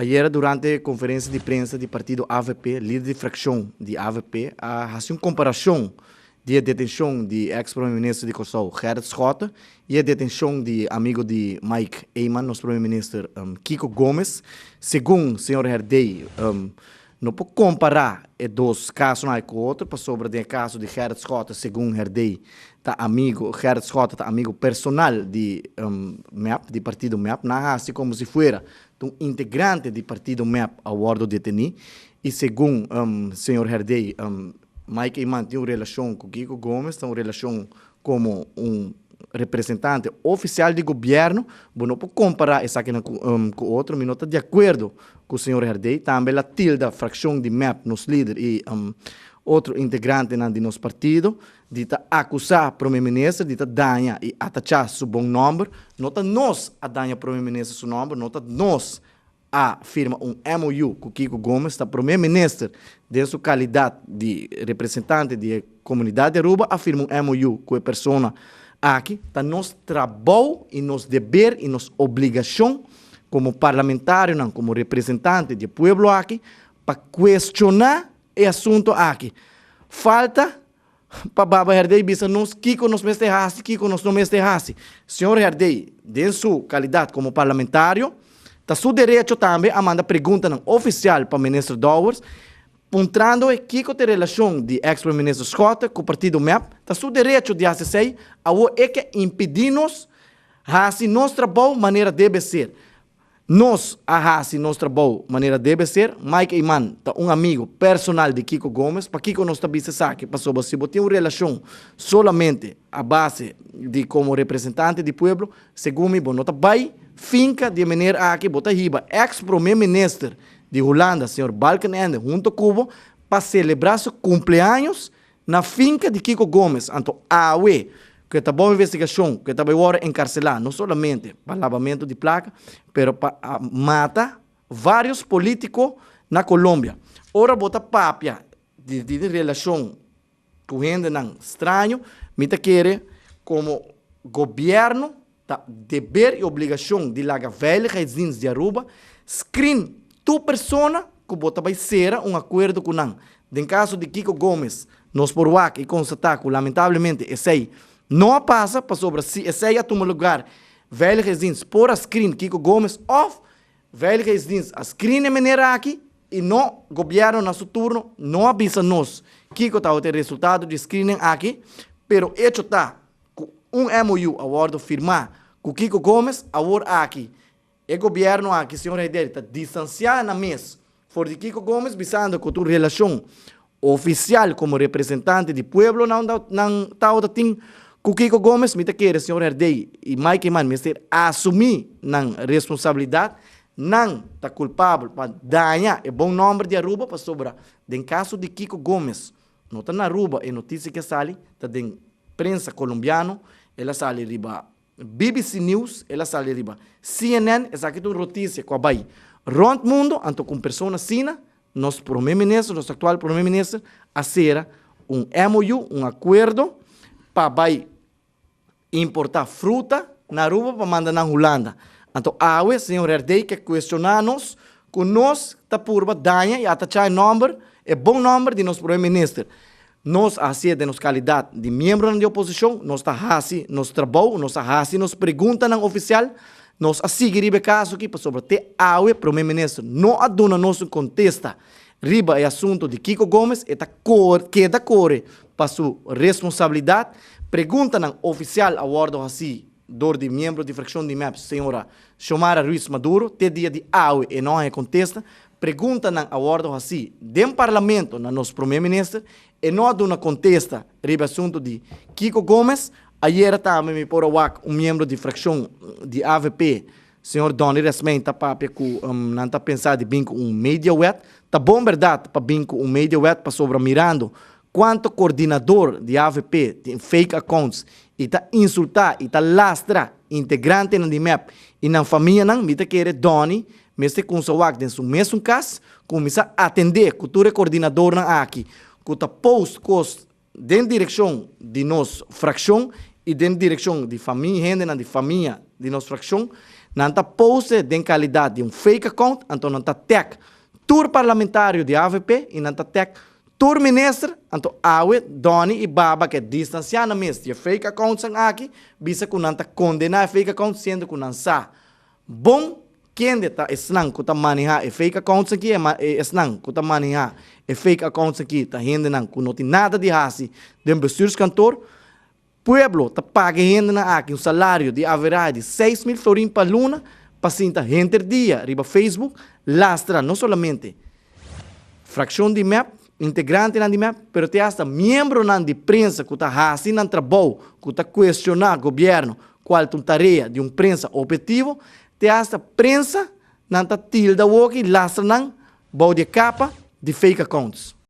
Ayer, durante a conferência de prensa do partido AVP, líder de fracção de AVP, fez uma comparação de detenção de ex-primeiro-ministro de Kosovo, Gerrit Schotten, e a detenção de amigo de Mike Eyman, nosso primeiro-ministro Kiko Gomes. Segundo o senhor Herdei, não pode comparar os dois casos um com o outro, para sobre o caso de Gerrit Schotten, segundo Herdei, Gerrit Schotten está amigo personal de MEP, de partido MEP, assim como se fosse um integrante do partido MEP ao bordo detenido. E segundo o senhor Herdei, Mike Eyman tem uma relação com Kiko Gomes, tem uma relação como um representante oficial do governo. Não pode comparar essa aqui com o outro, mas não está de acordo com o senhor Herdei. Também a tilda fração de MEP, nos líderes e outro integrante de nosso partido, de acusar o primeiro-ministro, de danhar e atachar seu bom nome. Não está nós a danhar o primeiro-ministro seu nome, não está nós a firma um MOU com Kiko Gomes, está primeiro-ministro de sua qualidade de representante da comunidade de Aruba, afirma um MOU com a pessoa aqui, está nosso trabalho e nosso dever e nossa obrigação como parlamentário, não, como representante do povo aqui, para questionar o assunto aqui. Falta para Baba Herdei, bisa nos Kiko nos mesterrasse, Kiko nos não mesterrasse. Senhor Herdei, de sua qualidade como parlamentário, está seu direito também a mandar pergunta oficial para o ministro Dowers, mostrando que a relação de ex-primeiro-ministro Schotten com o partido MEP, está seu direito de acessar a o que impedir-nos a nosso trabalho maneira deve ser. Nós a nosso trabalho maneira deve ser. Mike Eyman está um amigo personal de Kiko Gomes, para Kiko não está aqui, para sobre se tem uma relação solamente a base de como representante do povo, segundo mim, não está bem finca de maneira aqui, bota riba, ex-primeiro-ministro de Holanda, senhor Balkenende, junto com Cuba, para celebrar seu cumpleaños na finca de Kiko Gomes. Então, que está boa investigação, que está agora encarcelar, não somente para lavamento de placa, mas para matar vários políticos na Colômbia. Ora, bota papia de relação com gente não estranho, me quer como governo, dever e obrigação de lagar velhas de Aruba, screen tu persona que bota vai ser um acordo com não. Em caso de Kiko Gomes, nós por aqui e constatar que lamentavelmente esse não passa para sobre se esse aí toma lugar velhas residentes por a screen Kiko Gomes off velhas residentes a screen de maneira aqui e não governo na seu turno não avisa nós Kiko está a ter resultado de screening aqui, pero hecho está um MOU a bordo firmar com Kiko Gomes agora aqui. O governo aqui, senhor Herdei, está distanciado na mesa for de Kiko Gomes, visando com tua relação oficial como representante do povo, não está com Kiko Gomes, me quer, senhor Herdei e Mike Eyman, me assumir a responsabilidade, não está culpável para danhar o bom nome de Aruba para sobrar. Em caso de Kiko Gomes, não está na Aruba, é notícia que sai, está em prensa colombiana, ela sai riba BBC News, ela sai riba CNN, essa aqui é uma notícia que vai rond mundo, então com pessoas assim, nosso primeiro-ministro, nosso atual primeiro-ministro, a ser um MOU, um acordo, para importar fruta na Aruba para mandar na Holanda. Então, senhor Herdei, que questionar-nos, que nós está por danha e atachar o nome, é bom nome de nosso primeiro-ministro. Nós, assim, de nossa qualidade de membro da oposição, nós está assim, nosso trabalho, nós está assim, nos pergunta na oficial, nós assim, riba caso aqui, para sobre ter primeiro-ministro, não aduna nosso contesta, riba é assunto de Kiko Gomes, queda corre para sua responsabilidade, pergunta na oficial a bordo assim, dor de membro de fração de MEP, senhora Xiomara Ruiz Maduro, te dia de e não é contesta, pergunta na bordo assim, dentro do parlamento, na nosso primeiro-ministro, e não aduna contesta, riba assunto de Kiko Gomes. Ayer também me por um membro de fração de AVP, senhor Doni Resmen, está não está pensando de vir com media wet, está bom verdade para vir com media wet para sobre mirando quanto coordenador de AVP tem fake accounts e está insultar e está lastra integrante na DIMEP e na família não me quer Doni, mas se com seu acto no mesmo caso, começa a atender que tu é coordenador na aqui, que está post cost dentro da direção de nossa fração e dentro da direção de família, gente de família de nossa fração, não tá poste de qualidade de fake account, então não tá tech tour parlamentário de AVP e não tá tech tour ministro, então awe, doni e baba que distanciar na mesa de fake account sang aqui, bisa que não tá condenar fake account sendo que não sa bom quem está esnang que tá manejar fake accounts aqui é esnang que tá manejar fake accounts aqui tá rende não que não tem nada de hasi de bestuurskantoor pueblo tá paga rende na aqui salário de average 6.000 florins para luna pacienta gente dia riba Facebook lastra não solamente fração de MEP integrante na de MEP pero te hasta membro na de prensa que tá hasi na trabalho que tá questionar governo qual é a tarefa de prensa objetivo te hasta prensa não tá tilda o que lastra não bode capa de fake accounts